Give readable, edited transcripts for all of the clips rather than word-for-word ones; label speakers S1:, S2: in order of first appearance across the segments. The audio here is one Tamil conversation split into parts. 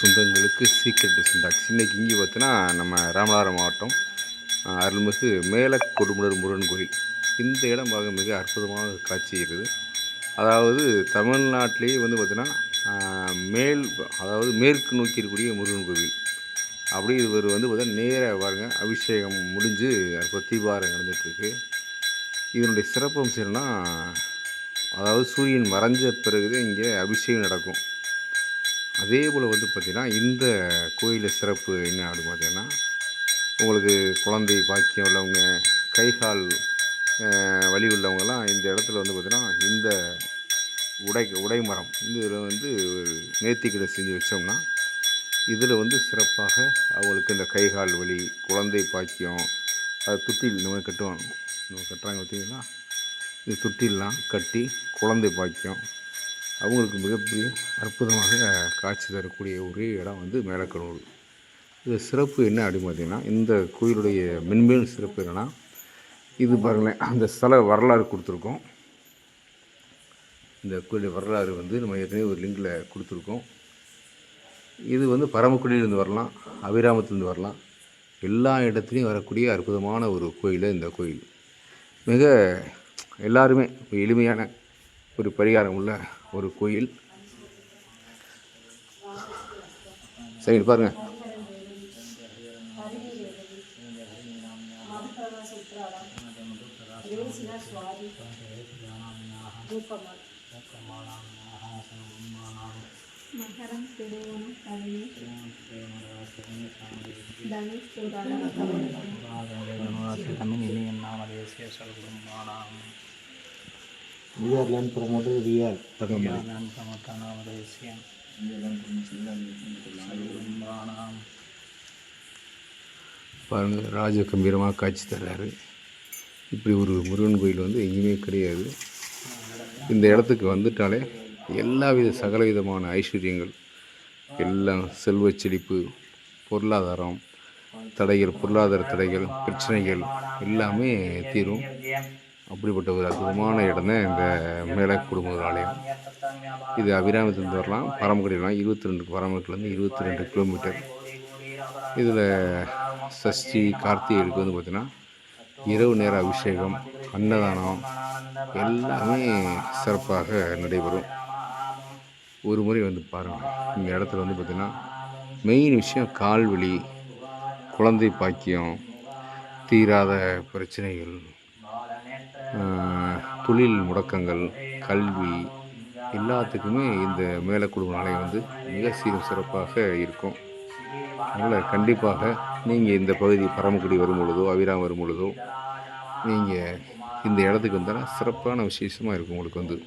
S1: சொந்தங்களுக்கு சீக்ரெட் சிண்டாக்ஸ். இன்றைக்கி இங்கே பார்த்தீங்கன்னா நம்ம ராமநாதபுரம் மாவட்டம் அருள்மிகு மேல கொடுமுலர் முருகன் கோயில். இந்த இடம் பார்க்க மிக அற்புதமாக காட்சிக்கிறது. அதாவது தமிழ்நாட்டிலேயே வந்து பார்த்திங்கன்னா அதாவது மேற்கு நோக்கி இருக்கக்கூடிய முருகன் கோவில். அப்படி இவர் வந்து பார்த்தீங்கன்னா நேராக பாருங்கள், அபிஷேகம் முடிஞ்சு அப்புறம் தீபாரம் நடந்துகிட்ருக்கு. இதனுடைய சிறப்பம்சம் என்னன்னா, அதாவது சூரியன் மறைஞ்ச பிறகு இங்கே அபிஷேகம் நடக்கும். அதே போல் வந்து பார்த்திங்கன்னா இந்த கோயிலில் சிறப்பு என்ன அப்படின்னு பார்த்தீங்கன்னா, உங்களுக்கு குழந்தை பாக்கியம் உள்ளவங்க, கை கால் வலி உள்ளவங்கலாம் இந்த இடத்துல வந்து பார்த்திங்கன்னா இந்த உடை மரம் இதில் வந்து நேர்த்திக்கடை செஞ்சு வச்சோம்னா இதில் வந்து சிறப்பாக அவங்களுக்கு இந்த கை கால் வலி, குழந்தை பாக்கியம், அது தொட்டில் இந்த மாதிரி கட்டுவாங்க. நம்ம கட்டுறாங்க பார்த்தீங்கன்னா, இது தொட்டிலாம் கட்டி குழந்தை பாக்கியம் அவங்களுக்கு மிகப்பெரிய அற்புதமாக காட்சி தரக்கூடிய ஒரே இடம் வந்து மேலக்கடவுள். இது சிறப்பு என்ன அப்படின்னு பார்த்தீங்கன்னா, இந்த கோயிலுடைய மென்மேலும் சிறப்பு என்னென்னா, இது பாருங்களேன், அந்த ஸ்தல வரலாறு கொடுத்துருக்கோம். இந்த கோயிலுடைய வரலாறு வந்து நம்ம ஏற்கனவே ஒரு லிங்கில் கொடுத்துருக்கோம். இது வந்து பரமக்குடியிலேருந்து வரலாம், அபிராமத்துலேருந்து வரலாம், எல்லா இடத்துலையும் வரக்கூடிய அற்புதமான ஒரு கோயில். இந்த கோயில் மிக எல்லாருமே எளிமையான ஒரு பரிகாரம் உள்ள ஒரு கோயில். சரி பாருங்கள்,
S2: We are land promoter, we are
S1: பாருங்கள், ராஜ கம்பீரமாக காட்சி தர்றாரு. இப்படி ஒரு முருகன் கோயில் வந்து எங்கேயுமே கிடையாது. இந்த இடத்துக்கு வந்துட்டாலே எல்லா சகலவிதமான ஐஸ்வர்யங்கள், எல்லாம் செல்வ செழிப்பு, பொருளாதாரம் தடைகள், பொருளாதார தடைகள், பிரச்சனைகள் எல்லாமே தீரும். அப்படிப்பட்ட ஒரு அற்புதமான இடம் தான் இந்த மேல கொடுமுலர் ஆலயம். இது அபிராமத்திலிருந்து வரலாம், பரமக்குடியிலாம் 22 பரமக்குடியிலேருந்து 22 கிலோமீட்டர். இதில் சஷ்டி கார்த்திகைக்கு வந்து பார்த்திங்கன்னா இரவு நேர அபிஷேகம், அன்னதானம் எல்லாமே சிறப்பாக நடைபெறும். ஒரு முறை வந்து பாருங்கள். இந்த இடத்துல வந்து பார்த்திங்கன்னா மெயின் விஷயம் கால்வலி, குழந்தை பாக்கியம், தீராத பிரச்சனைகள், தொழில் முடக்கங்கள், கல்வி எல்லாத்துக்குமே இந்த மேல கொடுமுலர் ஆலயம் வந்து மிக சீரும் சிறப்பாக இருக்கும். அதனால் கண்டிப்பாக நீங்கள் இந்த பகுதி பரமக்குடி வரும் பொழுதோ, அபிராமம் வரும் பொழுதோ நீங்கள் இந்த இடத்துக்கு வந்தால் சிறப்பான விசேஷமாக இருக்கும் உங்களுக்கு வந்து.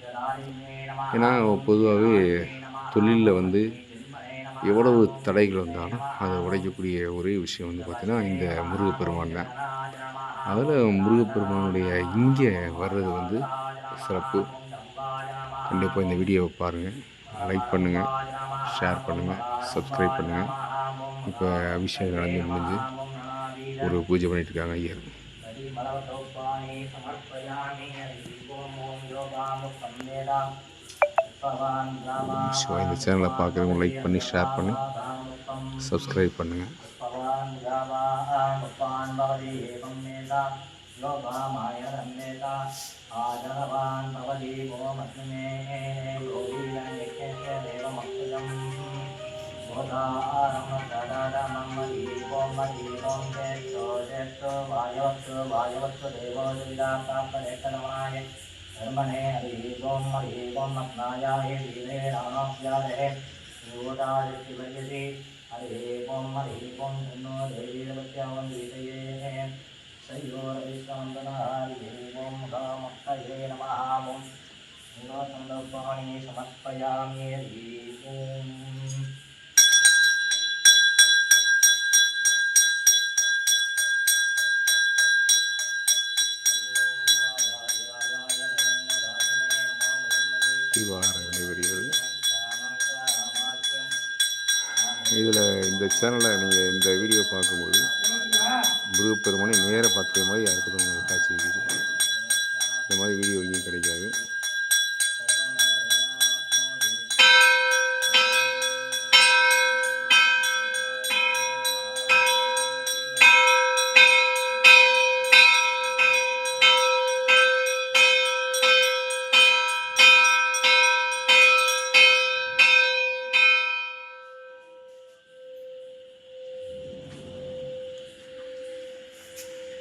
S1: ஏன்னா பொதுவாகவே தொழிலில் வந்து எவ்வளவு தடைகள் வந்தாலும் அதை உடைக்கக்கூடிய ஒரே விஷயம் வந்து பார்த்திங்கன்னா இந்த முருகப்பெருமான் தான். அதில் முருகப்பெருமானுடைய இங்கே வர்றது வந்து சிறப்பு. கண்டிப்பாக இந்த வீடியோவை பாருங்கள், லைக் பண்ணுங்கள், ஷேர் பண்ணுங்கள், சப்ஸ்கிரைப் பண்ணுங்கள். இப்போ அபிஷேகம் நடந்து முடிஞ்சு ஒரு பூஜை பண்ணிகிட்ருக்காங்க ஐயர். இந்த சேனலை பார்க்குறவங்க லைக் பண்ணி ஷேர் பண்ணி சப்ஸ்கிரைப் பண்ணுங்கள்.
S3: धर्मणे हरिओम हरिओम मत्नायाय धीमे रामाभ्यादहे योदादित्यवयति हरिओम हरिओम धन्नो देवीरवत्यावं गीतये सयोरविश्ववन्दना हरिओम रामक्तये नमः ओम गुणसंदपाणि समर्पयामि हरिओम.
S1: தீபாரம் நடைபெறுகிறது. இதில் இந்த சேனலை நீங்கள் இந்த வீடியோ பார்க்கும்போது முருகப்பெருமானை நேராக பார்க்குற மாதிரி அற்புதமான காட்சி இருக்குது. இந்த மாதிரி வீடியோ எங்கேயும் கிடைக்காது.